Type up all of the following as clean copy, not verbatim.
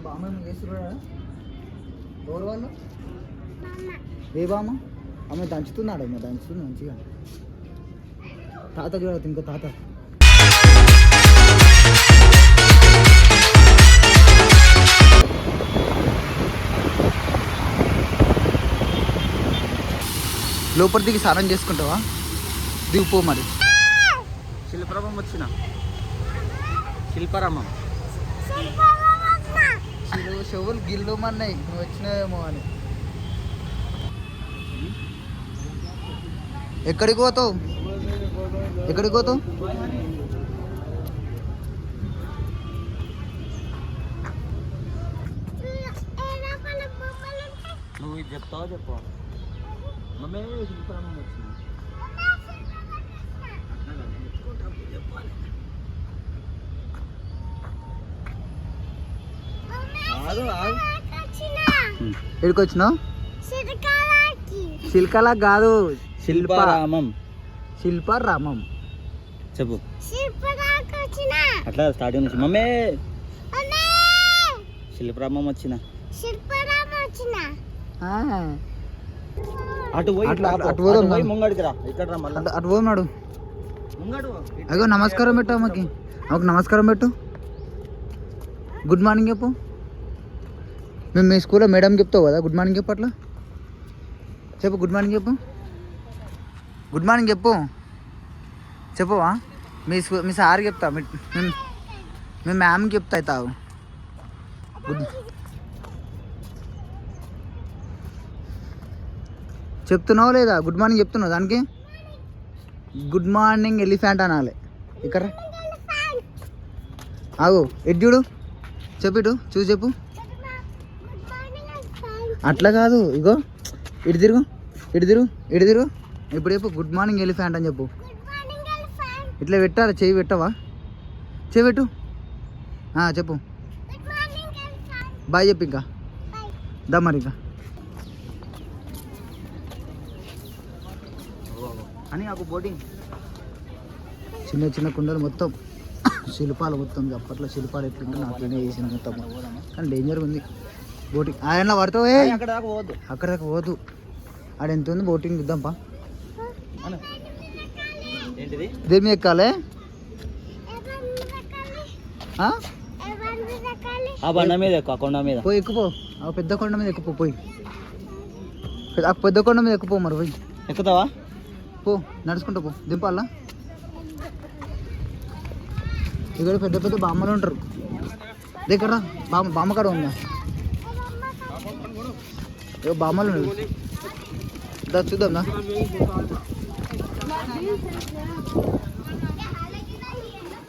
బామ్మ చేస్తున్నాడా ఎవరు వాళ్ళు ఏ బామ్మ అమ్మ దంచుతున్నాడు అమ్మ దంచుతుంది మంచిగా తాత చూడదు ఇంకో తాత లోపల దిగి స్నానం చేసుకుంటావా దిగిపో మరి శిల్పరామం వచ్చిన శిల్పారామం చెవులు గిల్లుమన్నాయి నువ్వు వచ్చినావేమో అని ఎక్కడికి పోతావు ఎక్కడికి పోతావు నువ్వు ఇది చెప్తావా చెప్పు మమ్మీ శిల్పారామం వచ్చిన ఎక్కడికి వచ్చినావు శిల్కలా కాదు శిల్పారామం శిల్పారామం చెప్పు అట్లా స్టార్టింగ్ నుంచి మమ్మీ శిల్పారామం వచ్చిన అటు పోయి ముంగడికి రా ఇక్కడ రా మళ్ళీ అటు పోన్నాడు ముంగడు అయ్యో నమస్కారం పెట్టు అమ్మకి అమ్మకి నమస్కారం పెట్టు గుడ్ మార్నింగ్ చెప్పు మేము మీ స్కూల్లో మేడం చెప్తావు కదా గుడ్ మార్నింగ్ చెప్పు అట్లా చెప్పు గుడ్ మార్నింగ్ చెప్పు గుడ్ మార్నింగ్ చెప్పు చెప్పవా మీ సార్ చెప్తా మీ మ్యామ్కి చెప్తా అవుతావు గుడ్ చెప్తున్నావు లేదా గుడ్ మార్నింగ్ చెప్తున్నావు దానికి గుడ్ మార్నింగ్ ఎలిఫెంట్ అనాలి ఇక్కడ ఆగు ఎటు చూడు చెప్పు ఇటు చూసి చెప్పు అట్లా కాదు ఇగో ఇటు తిరుగు ఇటు తిరుగు ఇటు తిరుగు ఇప్పుడు చెప్పు గుడ్ మార్నింగ్ ఎలిఫెంట్ అని చెప్పు ఇట్లా పెట్టాలి చెయ్యి పెట్టవా చెయ్యి పెట్టు చెప్పు బాయ్ చెప్పు ఇంకా దా మరి ఇంకా అని నాకు బోటింగ్ చిన్న చిన్న కుండలు మొత్తం శిల్పాలు మొత్తం అప్పట్లో శిల్పాలు ఎట్లుంటే నాకేనే చేసిన మొత్తం కానీ డేంజర్ ఉంది బోటింగ్ ఆయన పడతావు అక్కడ దాకా పోవద్దు అక్కడ దాకా పోదు ఆడ ఎంత ఉంది బోటింగ్ చూద్దాంపా ఏంటిది దేని ఎక్కాలే ఆ బండ మీద ఎక్కువ కొండ మీద పోయి ఎక్కుపో ఆ పెద్ద కొండ మీద ఎక్కుపో పోయి ఆ పెద్ద కొండ మీద ఎక్కుపో మరి పోయి ఎక్కుతావా పో నడుచుకుంటా పో దింపాలా ఇక్కడ పెద్ద పెద్ద బామ్మలు ఉంటారు దగ్గర బామ్మ కాడ ఉందా బామ్మలు దా చూద్దాం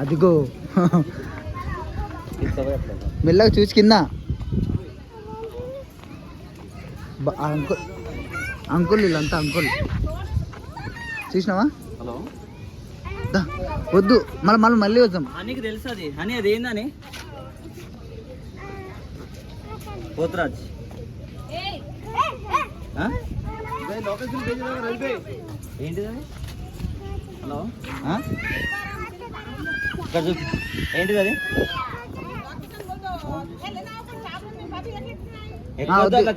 అదిగో మెల్లగా చూసి కింద అంకుల్ అంకుల్ వీళ్ళంతా అంకుల్ చూసినావా హలో వద్దు మళ్ళీ వద్దాం హనీకి తెలుసు అది హనీ అది ఏందని పోతురాజ్ ఏంటిది హలో ఇక్కడ చూపి ఏంటిది అది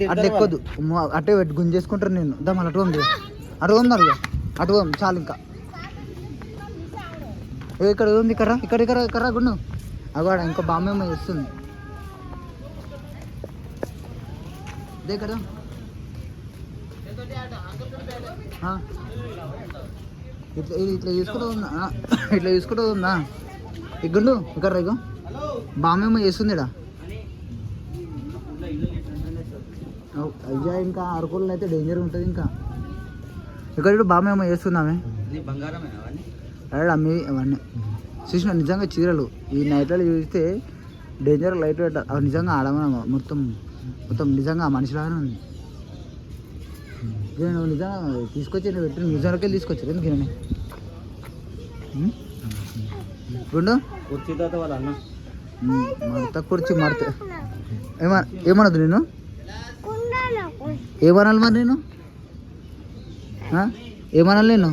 అట్లా ఎక్కొద్దు అట్టే పెట్టి గుంజేసుకుంటారు నేను దా మళ్ళీ అటు ఉన్నారు అటు చాలు ఇంకా ఇక్కడ ఉంది కర్రా ఇక్కడ గుండు అగవాడ ఇంకో బామ్మేమో వస్తుంది ఇదే కదా ఇట్లా చూసుకుంటూ ఉందా ఇట్లా చూసుకుంటూ ఉందా ఇగ్గుండు ఇక్కడ ఇగో బామ్మేమో చేస్తుంది ఇక్కడ అయ్యా ఇంకా అరకుల్లో అయితే డేంజర్ ఉంటుంది ఇంకా ఇక్కడ బామ్మేమో చేస్తున్నామే అదే అమ్మి అవన్నీ చూసిన నిజంగా చీరలు ఈ నైట్లలో చూస్తే డేంజర్ లైట్ పెట్టాలి అవి నిజంగా ఆడమని మొత్తం నిజంగా మనిషిలాగానే ఉంది నేను నిజంగా తీసుకొచ్చి పెట్టి నిజాలకే తీసుకొచ్చారు ఎందుకు నేను గుండు కుర్చీ తాత వాళ్ళ అన్న మడత కుర్చీ మడత ఏమనదు నేను ఏమనాలి మరి నేను ఏమనాలి నేను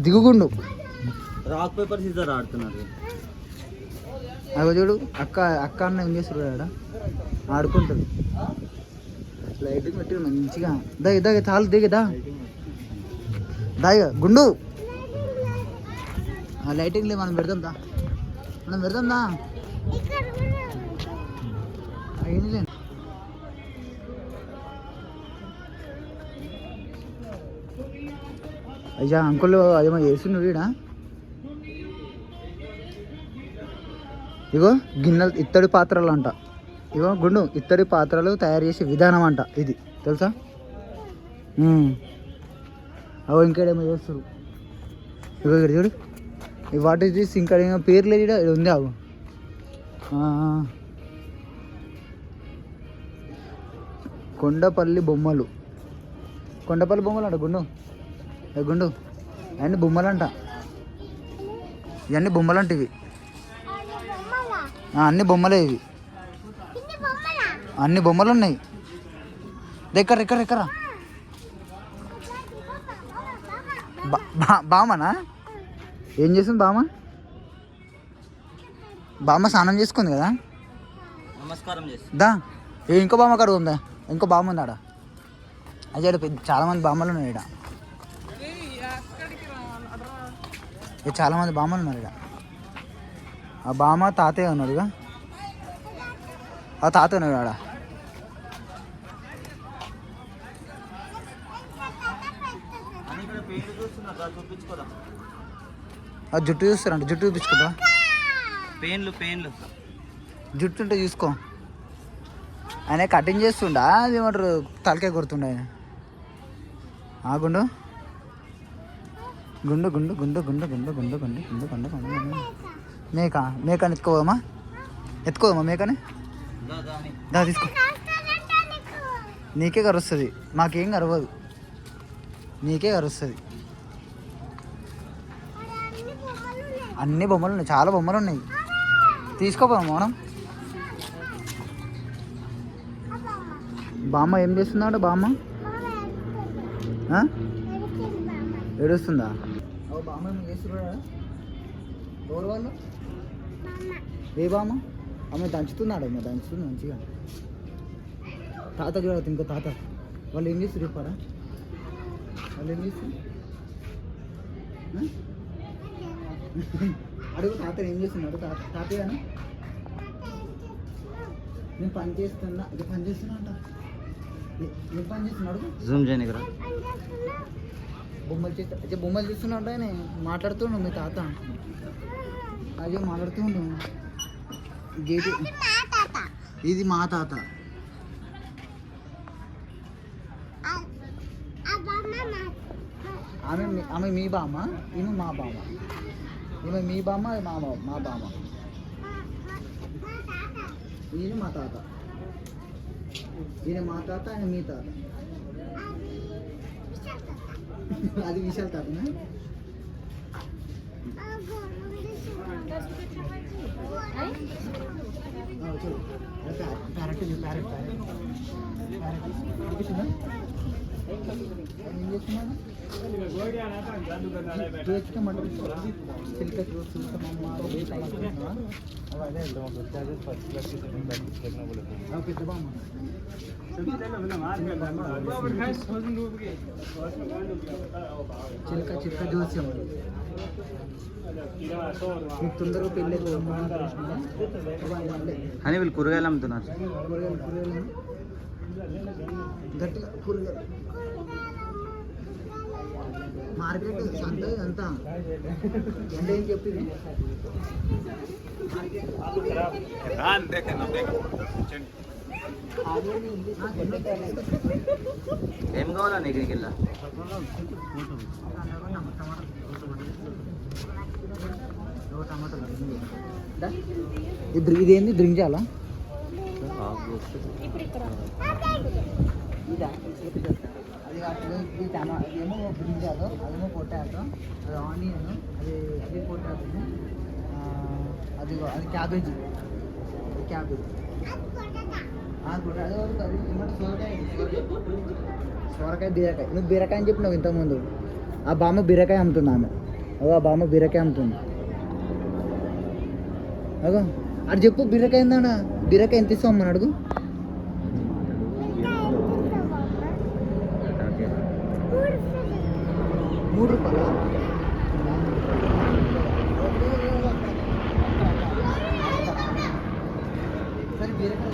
దిగుగుండు రాక్ పేపర్ సీజర్ ఆడుతున్నారు అగో చూడు అక్క అక్క అన్న ఏం చేస్తారు ఆడ ఆడుకుంటారు. లైటింగ్ పెట్టి మంచిగా దిగ దిగ చాలు దిగదా దాయిగ గుండు ఆ లైటింగ్ మనం పెడదాం దా మనం పెడదాం దా ఏంటి అయ్యా అంకుల్ అదేమో చేసిండు వీడా. ఇగో గిన్నెలు ఇత్తడి పాత్రలు అంట. ఇగో గుండు ఇత్తడి పాత్రలు తయారు చేసే విధానం అంట ఇది తెలుసా. అగో ఇంకేడేమో చేస్తారు. ఇగో ఇక్కడ చూడు ఈ వాట్ ఇస్ దిస్ ఇంకా పేరు లేదు ఇక్కడ ఉంది. అగో కొండపల్లి బొమ్మలు కొండపల్లి బొమ్మలు అంట గుండు గుండు అన్నీ బొమ్మలు అంట. ఇవన్నీ బొమ్మలు అంట ఇవి అన్ని బొమ్మలే ఇవి అన్ని బొమ్మలు ఉన్నాయి. ఎక్కడ ఎక్కడ ఎక్కరా బామనా ఏం చేస్తుంది బామ్మ? బామ్మ స్నానం చేసుకుంది కదా నమస్కారం దా ఇంకో బామ్మ కాడ ఉందా ఇంకో బామ్మ ఉంది ఆడ. అదే చాలామంది బామ్మలు ఉన్నాయి ఇక్కడ. చాలామంది బామ్మలు ఉన్నారు ఇక్కడ. ఆ బామ్మ తాతయ్య ఉన్నాడుగా ఆ తాతయ్య ఉన్నాడు ఆడ. ఆ జుట్టు చూస్తారంట జుట్టు చూపించుకుంటా పెయిన్లు జుట్టు ఉంటే చూసుకో. ఆయన కటింగ్ చేస్తుండా అది ఏమంటారు తలకాయ కొడుతుండే ఆయన. గుండు గుండు గుండు గుండు గుండు గుండు గుండు గుండు గుండు గుండు గుండు మేకని ఎత్తుకోదమ్మా మేకని దా తీసుకో. నీకే కరుస్తుంది మాకేం కరవదు నీకే కరుస్తుంది. అన్ని బొమ్మలు ఉన్నాయి చాలా బొమ్మలు ఉన్నాయి తీసుకోపోమా మనం. బామ్మ ఏం చేస్తున్నాడు బామ్మ ఏడుస్తుందా? బామ్మ ఏం చేస్తున్నాడా ఎవరు వాళ్ళు ఏ బామ్మ అమ్మ దంచుతున్నాడు అమ్మ దంచుతుంది మంచిగా. తాత చూడదు ఇంకో తాత వాళ్ళు ఏం చేస్తారు చెప్పారా వాళ్ళు ఏం చేస్తారు అడుగు తాత ఏం చేస్తున్నాడు తాతయ్య నేను పని చేస్తున్నా ఇది పని చేస్తున్నా అంట ఏం పని చేస్తున్నాడు జూమ్ చేయని బొమ్మలు చేస్తే బొమ్మలు చూస్తున్నాడు ఆయన మాట్లాడుతుండు మీ తాత అదే మాట్లాడుతుండు. గేట్ ఇది మా తాత ఆమె మీ బామ్మ ఈమె మా బామ్మ ఈమె మీ బామ్మ మా బామ్మ ఈయన మా తాత ఈయన మా తాత ఆయన మీ తాత అది విశాల్ తాతనా ప్యారెట్ ప్యారెట్ ఏం చేస్తున్నాను చిలక చిలక జోస్యం మీకు తొందరగా పెళ్ళి అని వీళ్ళు కూరగాయలు అమ్ముతున్నారు. కూరగాయలు గట్టిగా కూరగాయలు మార్కెట్ సంత అంతా అంటే ఏం చెప్పింది ఏం కావాలా నీకు వెళ్ళా ఇదేంది డ్రింక్ చేయాలా అది అదేమో బ్రింజాలు అదేమో పొటాటో అది ఆనియన్ అది పొటాటో అది క్యాబేజీ సొరకాయ బీరకాయ నువ్వు బీరకాయ అని చెప్పినావు ఇంతకుముందు. ఆ బామ్మ బీరకాయ అమ్ముతుంది ఆమె. అగో ఆ బామ్మ బీరకాయ అమ్ముతుంది. అగో అది చెప్పు బీరకాయ ఏందన్నా బీరకాయ ఎంత ఇస్తావు అమ్మని అడుగు ₹3 సరే బీరకాయ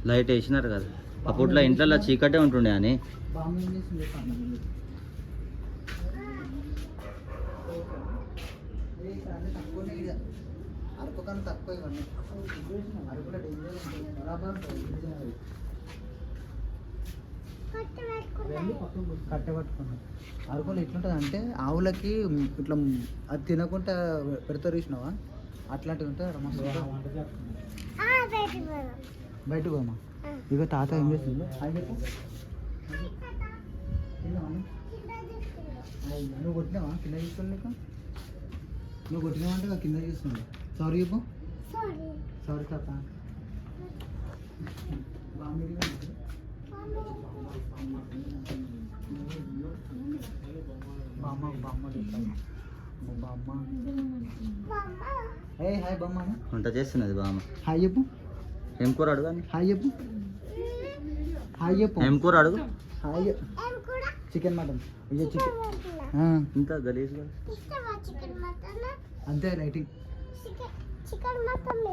లైట్ వేసినారు కదా అప్పట్లో ఇంట్లో చీకటే ఉంటుండే అని అరపకన్నా తక్కువ ఇవన్నీ అరకులో కట్టె పట్టుకున్నాం అరకులో ఎట్లుంటుంది అంటే ఆవులకి ఇట్లా అది తినకుండా పెడతారు చూసినావా అట్లాంటివి ఉంటుంది మస్తు బయటకు పోమా ఇక తాత ఏం చేస్తుంది నువ్వు కొట్టినావా కింద చూస్తుంది నీకు నువ్వు కొట్టినావా అంటే కింద చూస్తుంది సారీ చెప్పు సారీ తాత బామ్మ బామ్మ బామ్మ ఏ హాయ్ బామ్మ వంట చేస్తున్నది బామ్మ హాయ్ చెప్పు ఏం కూర అడుగు హాయ్ చెప్పు హాయ్ చెప్పు ఏం కూర అడుగు హాయ్ చికెన్ మటన్ ఇక చికెన్ ఇంత గలీజ్ అంతే లైటింగ్ చికెన్ మటన్